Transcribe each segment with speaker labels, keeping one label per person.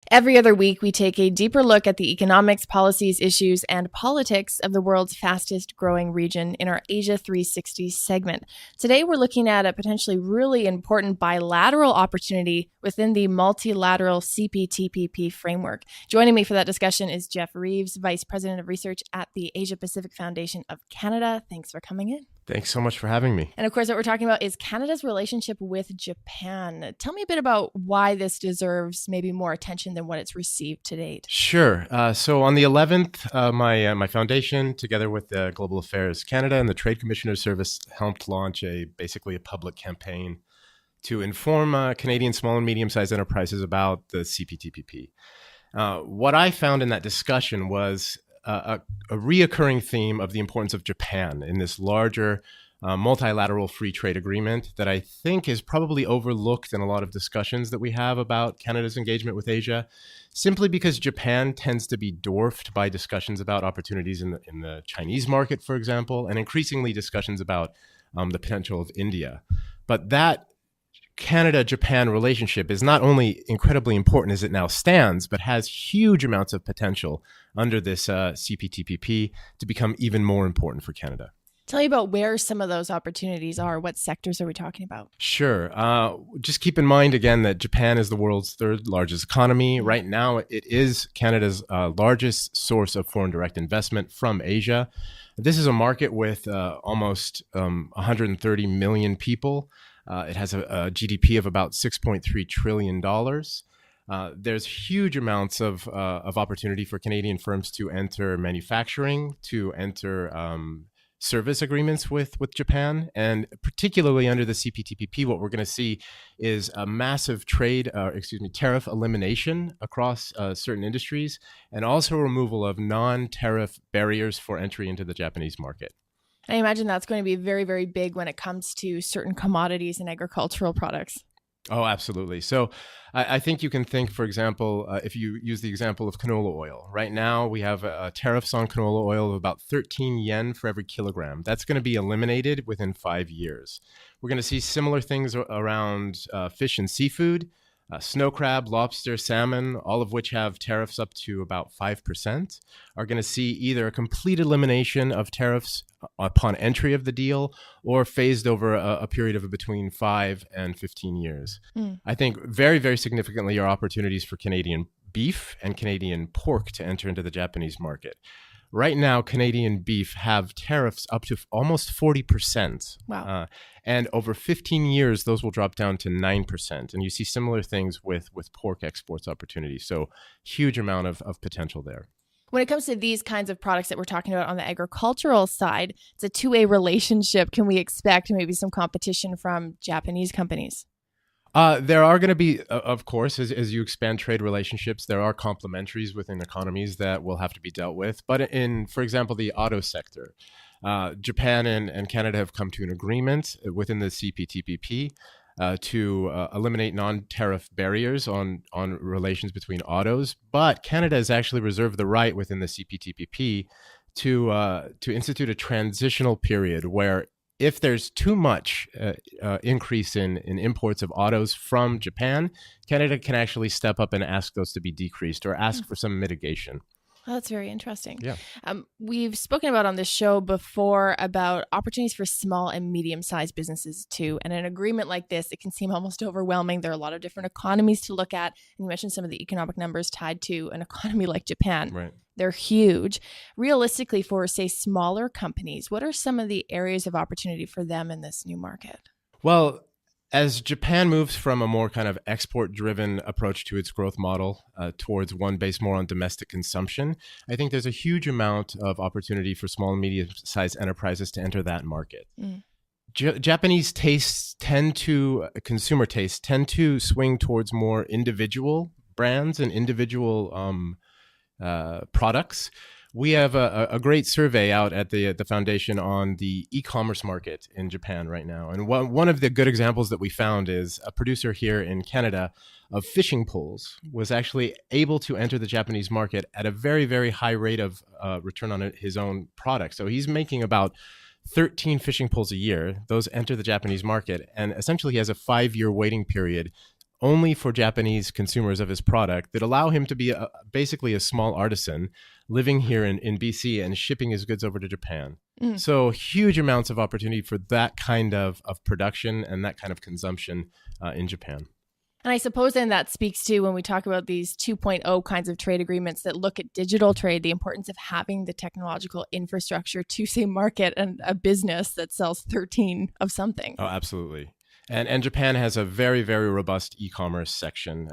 Speaker 1: Every other week, we take a deeper look at the economics, policies, issues, and politics of the world's fastest growing region in our Asia 360 segment. Today, we're looking at a potentially really important bilateral opportunity within the multilateral CPTPP framework. Joining me for that discussion is Jeff Reeves, Vice President of Research at the Asia Pacific Foundation of Canada. Thanks for coming in.
Speaker 2: Thanks so much for having me.
Speaker 1: And of course, what we're talking about is Canada's relationship with Japan. Tell me a bit about why this deserves maybe more attention than what it's received to date.
Speaker 2: Sure. So on the 11th, my foundation, together with the Global Affairs Canada and the Trade Commissioner Service, helped launch basically a public campaign to inform Canadian small and medium-sized enterprises about the CPTPP. What I found in that discussion was a reoccurring theme of the importance of Japan in this larger multilateral free trade agreement that I think is probably overlooked in a lot of discussions that we have about Canada's engagement with Asia, simply because Japan tends to be dwarfed by discussions about opportunities in the Chinese market, for example, and increasingly discussions about the potential of India. But that Canada-Japan relationship is not only incredibly important as it now stands, but has huge amounts of potential under this CPTPP to become even more important for Canada.
Speaker 1: Tell me about where some of those opportunities are. What sectors are we talking about?
Speaker 2: Sure. Just keep in mind, again, that Japan is the world's third largest economy. Right now, it is Canada's largest source of foreign direct investment from Asia. This is a market with almost 130 million people. It has a GDP of about $6.3 trillion. There's huge amounts of opportunity for Canadian firms to enter manufacturing, to enter service agreements with Japan. And particularly under the CPTPP, what we're going to see is a massive tariff elimination across certain industries, and also removal of non-tariff barriers for entry into the Japanese market.
Speaker 1: I imagine that's going to be very, very big when it comes to certain commodities and agricultural products.
Speaker 2: Oh, absolutely. So I think you can think, for example, if you use the example of canola oil. Right now, we have tariffs on canola oil of about 13 yen for every kilogram. That's going to be eliminated within 5 years. We're going to see similar things around fish and seafood. Snow crab, lobster, salmon, all of which have tariffs up to about 5%, are going to see either a complete elimination of tariffs upon entry of the deal or phased over a period of between 5 and 15 years. I think very, very significantly are opportunities for Canadian beef and Canadian pork to enter into the Japanese market. Right now, Canadian beef have tariffs up to almost 40%.
Speaker 1: Wow.
Speaker 2: And over 15 years, those will drop down to 9%. And you see similar things with pork exports opportunities. So huge amount of potential there.
Speaker 1: When it comes to these kinds of products that we're talking about on the agricultural side, it's a two-way relationship. Can we expect maybe some competition from Japanese companies?
Speaker 2: There are going to be, of course, as you expand trade relationships, there are complementaries within economies that will have to be dealt with. But for example, the auto sector, Japan and Canada have come to an agreement within the CPTPP to eliminate non-tariff barriers on relations between autos. But Canada has actually reserved the right within the CPTPP to institute a transitional period where if there's too much increase in imports of autos from Japan, Canada can actually step up and ask those to be decreased or ask for some mitigation.
Speaker 1: Well, that's very interesting.
Speaker 2: Yeah.
Speaker 1: We've spoken about on this show before about opportunities for small and medium-sized businesses too. And an agreement like this, it can seem almost overwhelming. There are a lot of different economies to look at. And you mentioned some of the economic numbers tied to an economy like Japan.
Speaker 2: Right.
Speaker 1: They're huge. Realistically, for, say, smaller companies, what are some of the areas of opportunity for them in this new market?
Speaker 2: Well, as Japan moves from a more kind of export-driven approach to its growth model towards one based more on domestic consumption, I think there's a huge amount of opportunity for small and medium-sized enterprises to enter that market. Japanese consumer tastes tend to swing towards more individual brands and individual products. We have a great survey out at the foundation on the e-commerce market in Japan right now. And one of the good examples that we found is a producer here in Canada of fishing poles was actually able to enter the Japanese market at a very, very high rate of return on his own product. So he's making about 13 fishing poles a year. Those enter the Japanese market, and essentially he has a 5-year waiting period only for Japanese consumers of his product that allow him to be basically a small artisan living here in BC and shipping his goods over to Japan. So huge amounts of opportunity for that kind of production and that kind of consumption in Japan.
Speaker 1: And I suppose then that speaks to when we talk about these 2.0 kinds of trade agreements that look at digital trade, the importance of having the technological infrastructure to, say, market a business that sells 13 of something.
Speaker 2: Oh, absolutely. And Japan has a very, very robust e-commerce section,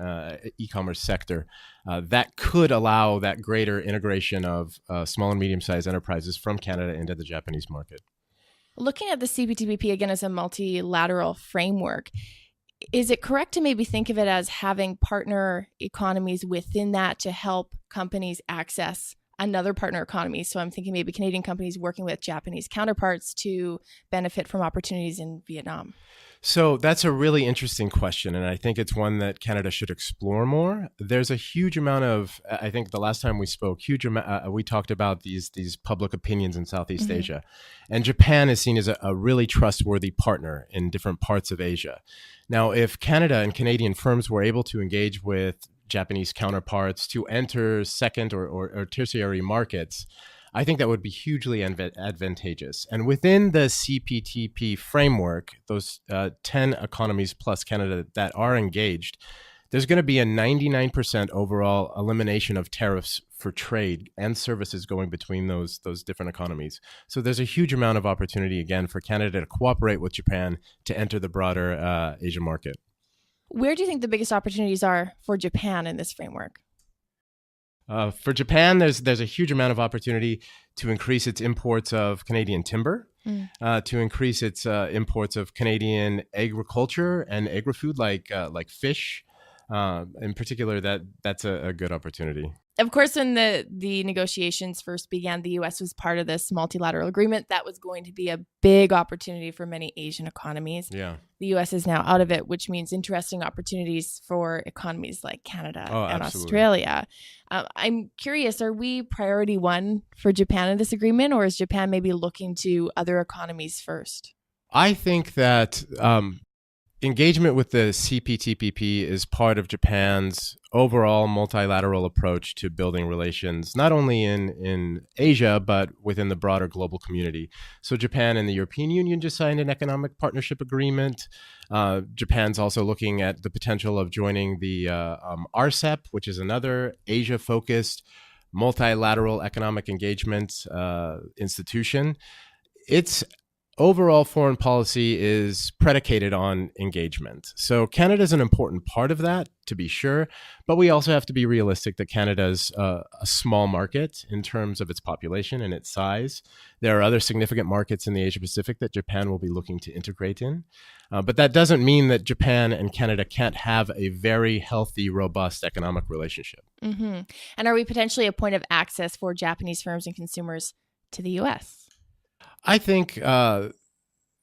Speaker 2: e-commerce sector that could allow that greater integration of small and medium-sized enterprises from Canada into the Japanese market.
Speaker 1: Looking at the CPTPP again as a multilateral framework, is it correct to maybe think of it as having partner economies within that to help companies access another partner economy? So I'm thinking maybe Canadian companies working with Japanese counterparts to benefit from opportunities in Vietnam.
Speaker 2: So that's a really interesting question, and I think it's one that Canada should explore more. There's a huge amount of, I think the last time we spoke, we talked about these public opinions in Southeast Asia, and Japan is seen as a really trustworthy partner in different parts of Asia. Now, if Canada and Canadian firms were able to engage with Japanese counterparts to enter second or tertiary markets, I think that would be hugely advantageous. And within the CPTP framework, those 10 economies plus Canada that are engaged, there's going to be a 99% overall elimination of tariffs for trade and services going between those different economies. So there's a huge amount of opportunity, again, for Canada to cooperate with Japan to enter the broader Asian market.
Speaker 1: Where do you think the biggest opportunities are for Japan in this framework?
Speaker 2: For Japan, there's a huge amount of opportunity to increase its imports of Canadian timber, to increase its imports of Canadian agriculture and agri-food like fish. In particular, that's a good opportunity.
Speaker 1: Of course, when the negotiations first began, the U.S. was part of this multilateral agreement. That was going to be a big opportunity for many Asian economies.
Speaker 2: Yeah.
Speaker 1: The U.S. is now out of it, which means interesting opportunities for economies like Canada and
Speaker 2: absolutely.
Speaker 1: Australia. I'm curious, are we priority one for Japan in this agreement, or is Japan maybe looking to other economies first?
Speaker 2: I think that engagement with the CPTPP is part of Japan's overall multilateral approach to building relations, not only in Asia, but within the broader global community. So Japan and the European Union just signed an economic partnership agreement. Japan's also looking at the potential of joining the RCEP, which is another Asia-focused multilateral economic engagement institution. Its overall foreign policy is predicated on engagement. So Canada is an important part of that, to be sure, but we also have to be realistic that Canada's a small market in terms of its population and its size. There are other significant markets in the Asia Pacific that Japan will be looking to integrate in. But that doesn't mean that Japan and Canada can't have a very healthy, robust economic relationship.
Speaker 1: Mm-hmm. And are we potentially a point of access for Japanese firms and consumers to the U.S.?
Speaker 2: I think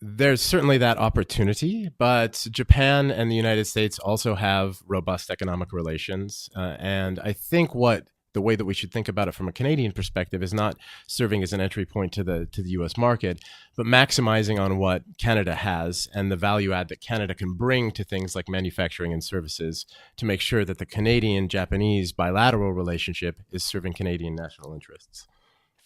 Speaker 2: there's certainly that opportunity, but Japan and the United States also have robust economic relations. And I think the way that we should think about it from a Canadian perspective is not serving as an entry point to the U.S. market, but maximizing on what Canada has and the value add that Canada can bring to things like manufacturing and services to make sure that the Canadian-Japanese bilateral relationship is serving Canadian national interests.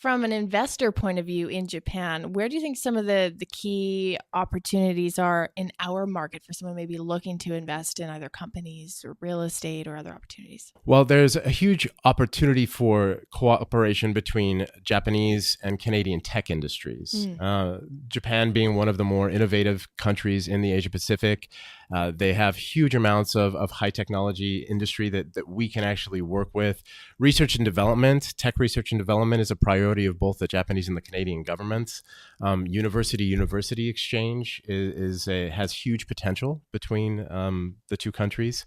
Speaker 1: From an investor point of view in Japan, where do you think some of the key opportunities are in our market for someone maybe looking to invest in either companies or real estate or other opportunities?
Speaker 2: Well, there's a huge opportunity for cooperation between Japanese and Canadian tech industries. Japan being one of the more innovative countries in the Asia Pacific, they have huge amounts of high technology industry that we can actually work with. Research and development, tech research and development is a priority of both the Japanese and the Canadian governments. University exchange has huge potential between the two countries.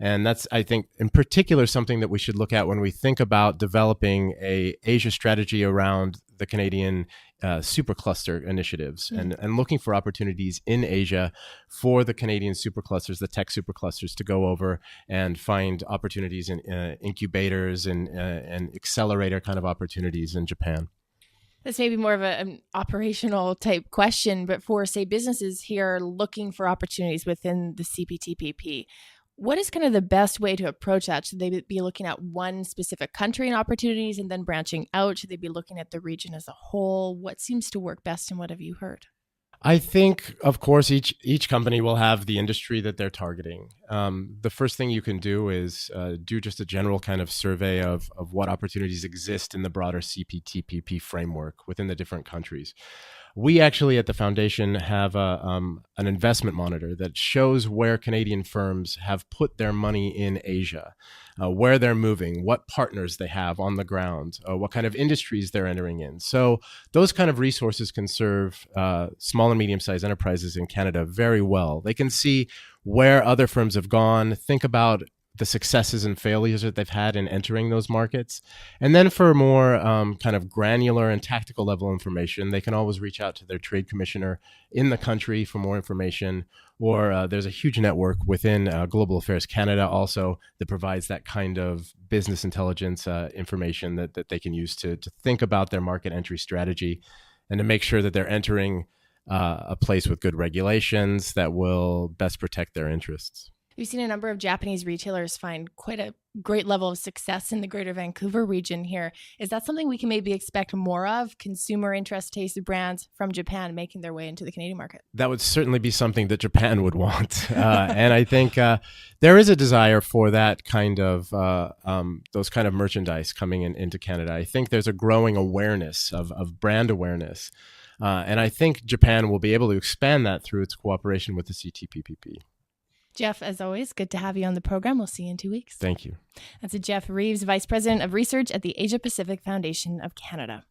Speaker 2: And that's, I think, in particular, something that we should look at when we think about developing a Asia strategy around the Canadian supercluster initiatives and looking for opportunities in Asia for the Canadian superclusters, the tech superclusters, to go over and find opportunities in incubators and accelerator kind of opportunities in Japan.
Speaker 1: This may be more of an operational type question, but for, say, businesses here looking for opportunities within the CPTPP, What is kind of the best way to approach that? Should they be looking at one specific country and opportunities and then branching out? Should they be looking at the region as a whole? What seems to work best and what have you heard?
Speaker 2: I think, of course, each company will have the industry that they're targeting. The first thing you can do is do just a general kind of survey of what opportunities exist in the broader CPTPP framework within the different countries. We actually at the foundation have an investment monitor that shows where Canadian firms have put their money in Asia, where they're moving, what partners they have on the ground, what kind of industries they're entering in. So those kind of resources can serve small and medium-sized enterprises in Canada very well. They can see where other firms have gone, think about the successes and failures that they've had in entering those markets. And then for more kind of granular and tactical level information, they can always reach out to their trade commissioner in the country for more information. Or there's a huge network within Global Affairs Canada also that provides that kind of business intelligence information that they can use to think about their market entry strategy and to make sure that they're entering a place with good regulations that will best protect their interests.
Speaker 1: We've seen a number of Japanese retailers find quite a great level of success in the greater Vancouver region here. Is that something we can maybe expect more of? Consumer interest tasted brands from Japan making their way into the Canadian market?
Speaker 2: That would certainly be something that Japan would want. And I think there is a desire for that kind of, those kind of merchandise coming into Canada. I think there's a growing awareness of brand awareness. And I think Japan will be able to expand that through its cooperation with the CPTPP.
Speaker 1: Jeff, as always, good to have you on the program. We'll see you in 2 weeks.
Speaker 2: Thank you.
Speaker 1: That's Jeff Reeves, Vice President of Research at the Asia Pacific Foundation of Canada.